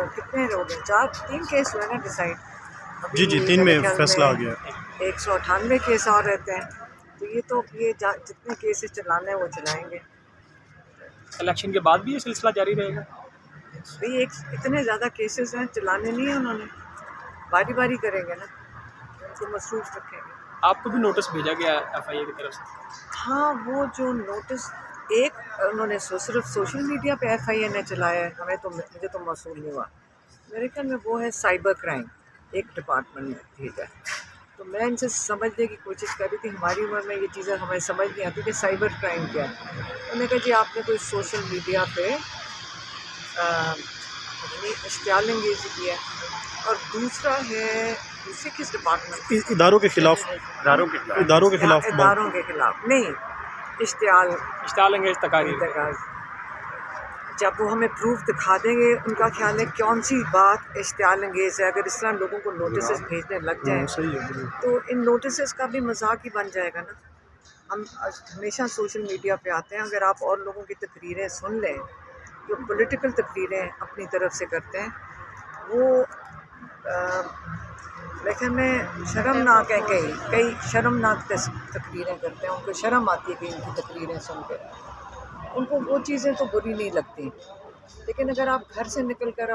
कितने लोग हैं, 3 केस हुए ना डिसाइड। जी जी, 3 में फैसला आ गया। 198 केस और रहते हैं, तो ये जितने केसेस चलाने हैं वो चलाएंगे। इलेक्शन के बाद भी ये सिलसिला जारी रहेगा? भाई इतने ज़्यादा केसेस हैं, चलाने नहीं है उन्होंने, बारी बारी करेंगे ना, उनको मसरूफ रखेंगे। आपको भी नोटिस भेजा गया FIA की तरफ से? हाँ, वो जो नोटिस उन्होंने सिर्फ सोशल मीडिया पे FIA ने चलाया है, मुझे तो मौसूल नहीं हुआ। मेरे ख्याल में वो है साइबर क्राइम, एक डिपार्टमेंट में भेजा है। तो मैं इनसे समझने की कोशिश कर रही थी, हमारी उम्र में ये चीज़ें हमें समझ नहीं आती कि साइबर क्राइम क्या है। उन्होंने कहा जी आपने कोई सोशल मीडिया पे इश्तियाल अंगेज़ी किया है, और दूसरे किस डिपार्टमेंट, इदारों के खिलाफ नहीं, इश्तियाल अंगेज तकारीर। जब वो हमें प्रूफ दिखा देंगे, उनका ख्याल है कौन सी बात इश्तियाल अंगेज़ है। अगर इस तरह लोगों को नोटिस भेजने लग जाए तो इन नोटिस का भी मजाक ही बन जाएगा ना। हम हमेशा सोशल मीडिया पे आते हैं, अगर आप और लोगों की तकरीरें सुन लें, जो पॉलिटिकल तकरीरें अपनी तरफ से करते हैं, वो लेकिन में शर्मनाक है, कई शर्मनाक तकरीरें करते हैं, उनको शर्म आती है कि इनकी तकरीरें सुन कर। उनको वो चीज़ें तो बुरी नहीं लगती, लेकिन अगर आप घर से निकल कर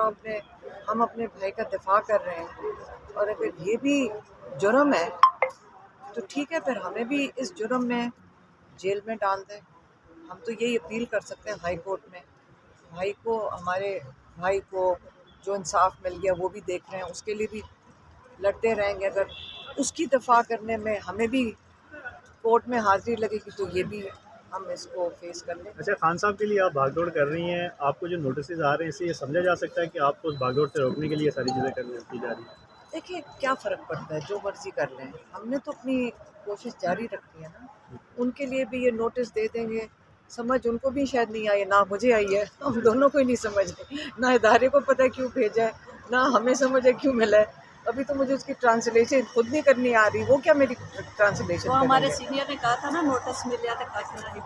हम अपने भाई का दिफा कर रहे हैं, और अगर ये भी जुर्म है तो ठीक है, फिर हमें भी इस जुर्म में जेल में डाल दें। हम तो यही अपील कर सकते हैं हाई कोर्ट में, हमारे भाई को जो इंसाफ मिल गया वो भी देख रहे हैं, उसके लिए भी लड़ते रहेंगे। अगर उसकी दफा करने में हमें भी कोर्ट में हाजिरी लगेगी तो ये भी हम इसको फेस कर लें। अच्छा, खान साहब के लिए आप भागदौड़ कर रही हैं, आपको जो नोटिस आ रहे हैं इससे ये समझा जा सकता है कि आपको उस भागदौड़ से रोकने के लिए सारी चीज़ें की जा रही है? देखिए क्या फ़र्क पड़ता है, जो मर्ज़ी कर लें, हमने तो अपनी कोशिश जारी रखी है ना। उनके लिए भी ये नोटिस दे देंगे, समझ उनको भी शायद नहीं आई, ना मुझे आई है, हम दोनों को ही नहीं समझ है, ना इदारे को पता है क्यों भेजा है, ना हमें समझ है क्यों मिला है। अभी तो मुझे उसकी ट्रांसलेशन खुद नहीं करनी आ रही, वो क्या मेरी ट्रांसलेशन वो हमारे सीनियर ने कहा था ना, नोटिस मिल गया था नहीं।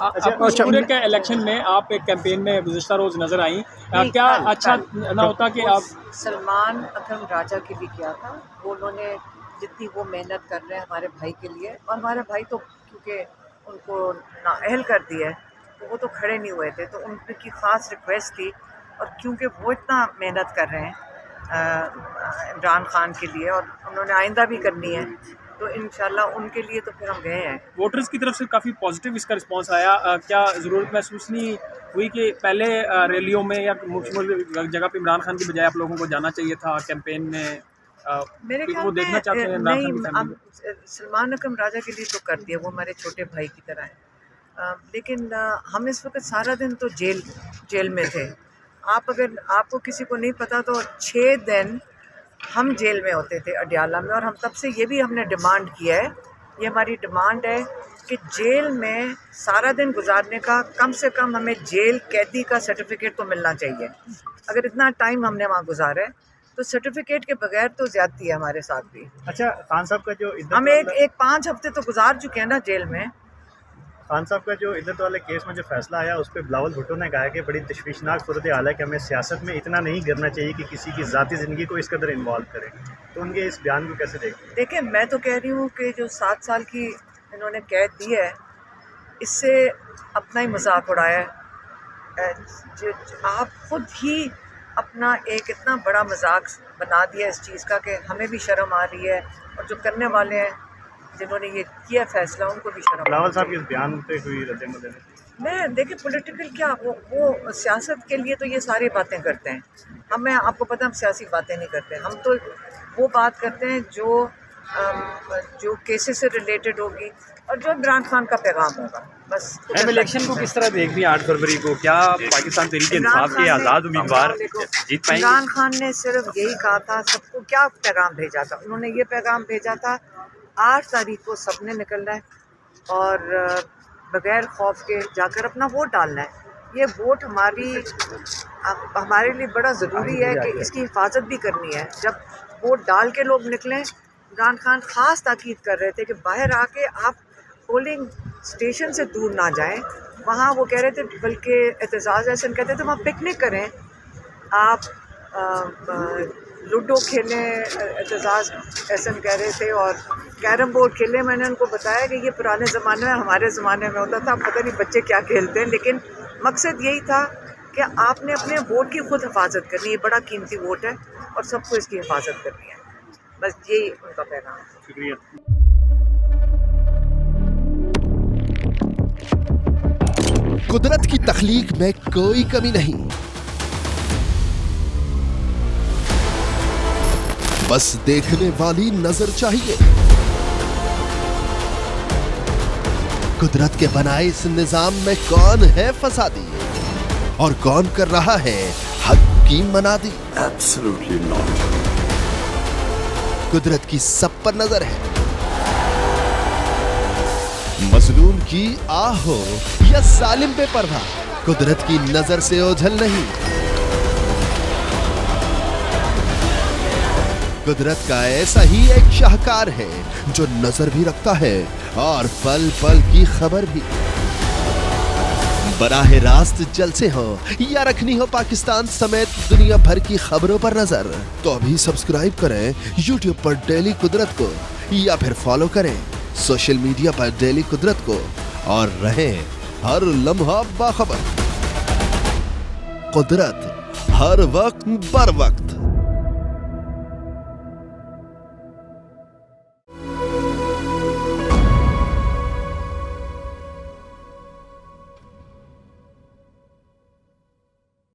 अच्छा, पूरे के इलेक्शन में आप एक कैंपेन में गुज़िश्ता रोज़ नज़र आई, क्या अच्छा ना होता कि आप सलमान अकरम राजा के लिए किया था, वो उन्होंने जितनी वो मेहनत कर रहे हैं हमारे भाई के लिए, और हमारे भाई तो क्योंकि उनको नाअहल कर दिया है तो वो तो खड़े नहीं हुए थे, तो उनकी ख़ास रिक्वेस्ट थी, और क्योंकि वो इतना मेहनत कर रहे हैं इमरान खान के लिए, और उन्होंने आइंदा भी करनी है, तो इंशाल्लाह उनके लिए तो फिर हम गए हैं। वोटर्स की तरफ से काफ़ी पॉजिटिव इसका रिस्पांस आया, क्या ज़रूरत महसूस नहीं हुई कि पहले रैलियों में या मुख्य जगह पे इमरान खान की बजाय आप लोगों को जाना चाहिए था कैंपेन में? मेरे ख्याल वो देखना चाहते हैं इमरान खान की फैमिली को? सलमान अकरम राजा के लिए तो कर दिया, वो हमारे छोटे भाई की तरह है, लेकिन हम इस वक्त सारा दिन तो जेल में थे। अगर आपको किसी को नहीं पता तो 6 दिन हम जेल में होते थे अडियाला में, और हम तब से ये भी हमने डिमांड किया है, ये हमारी डिमांड है कि जेल में सारा दिन गुजारने का कम से कम हमें जेल कैदी का सर्टिफिकेट तो मिलना चाहिए। अगर इतना टाइम हमने वहाँ गुजारा है तो सर्टिफिकेट के बगैर तो ज़्यादती है हमारे साथ भी। अच्छा, खान साहब का जो हम एक 5 हफ्ते तो गुजार चुके हैं ना जेल में। खान साहब का जो इद्दत वाले केस में जो फैसला आया उस पर बिलावल भुट्टो ने कहा है कि बड़ी तशवीशनाक सूरत हाल है कि हमें सियासत में इतना नहीं गिरना चाहिए कि किसी की ज़ाती ज़िंदगी को इस कदर इन्वॉल्व करें, तो उनके इस बयान को कैसे देखें? मैं तो कह रही हूँ कि जो 7 साल की इन्होंने कैद दी है, इससे अपना ही मजाक उड़ाया है। आप खुद ही अपना एक इतना बड़ा मजाक बना दिया इस चीज़ का कि हमें भी शर्म आ रही है, और जो करने वाले हैं जिन्होंने ये किया फैसला उनको भी शर्म। बिलावल साहब के इस बयान पे कोई रद्द-ए-अमल? मैं देखिए पॉलिटिकल क्या वो सियासत के लिए तो ये सारी बातें करते हैं, हमें आपको पता है हम सियासी बातें नहीं करते, हम तो वो बात करते हैं जो केसेस से रिलेटेड होगी और जो इमरान खान का पैगाम होगा, बस। इलेक्शन को किस तरह देख रही 8 फरवरी को, क्या पाकिस्तान तहरीक इंसाफ के आज़ाद उम्मीदवार जीत पाएंगे? इमरान खान ने सिर्फ यही कहा था, सबको क्या पैगाम भेजा था? उन्होंने ये पैगाम भेजा था 8 तारीख को सबने निकलना है और बगैर खौफ के जाकर अपना वोट डालना है। ये वोट हमारे लिए बड़ा ज़रूरी है कि इसकी हिफाजत भी करनी है। जब वोट डाल के लोग निकलें, इमरान खान ख़ास ताकीद कर रहे थे कि बाहर आके आप पोलिंग स्टेशन से दूर ना जाएं। वहाँ वो कह रहे थे, बल्कि एतजाज़ एहसन कहते थे वहाँ पिकनिक करें, आप लूडो खेलें, एतजाज़ एहसन कह रहे थे, और कैरम बोर्ड खेलें। मैंने उनको बताया कि ये पुराने ज़माने में, हमारे ज़माने में होता था, पता नहीं बच्चे क्या खेलते हैं, लेकिन मकसद यही था कि आपने अपने वोट की खुद हिफाजत करनी है। ये बड़ा कीमती वोट है और सबको इसकी हिफाजत करनी है। बस यही उनका पैगाम है। शुक्रिया। कुदरत की तख्लीक में कोई कमी नहीं, बस देखने वाली नजर चाहिए। कुदरत के बनाए इस निजाम में कौन है फसादी और कौन कर रहा है हक की मनादी? Absolutely not. कुदरत की सब पर नजर है। मजलूम की आह हो या जालिम पे परवाह, कुदरत की नजर से ओझल नहीं। कुदरत का ऐसा ही एक शाहकार है जो नजर भी रखता है और पल पल की खबर भी। बराह रास्त जलसे हो या रखनी हो पाकिस्तान समेत दुनिया भर की खबरों पर नजर, तो अभी सब्सक्राइब करें YouTube पर डेली कुदरत को, या फिर फॉलो करें सोशल मीडिया पर डेली कुदरत को, और रहें हर लम्हा बाखबर। कुदरत हर वक्त बर वक्त।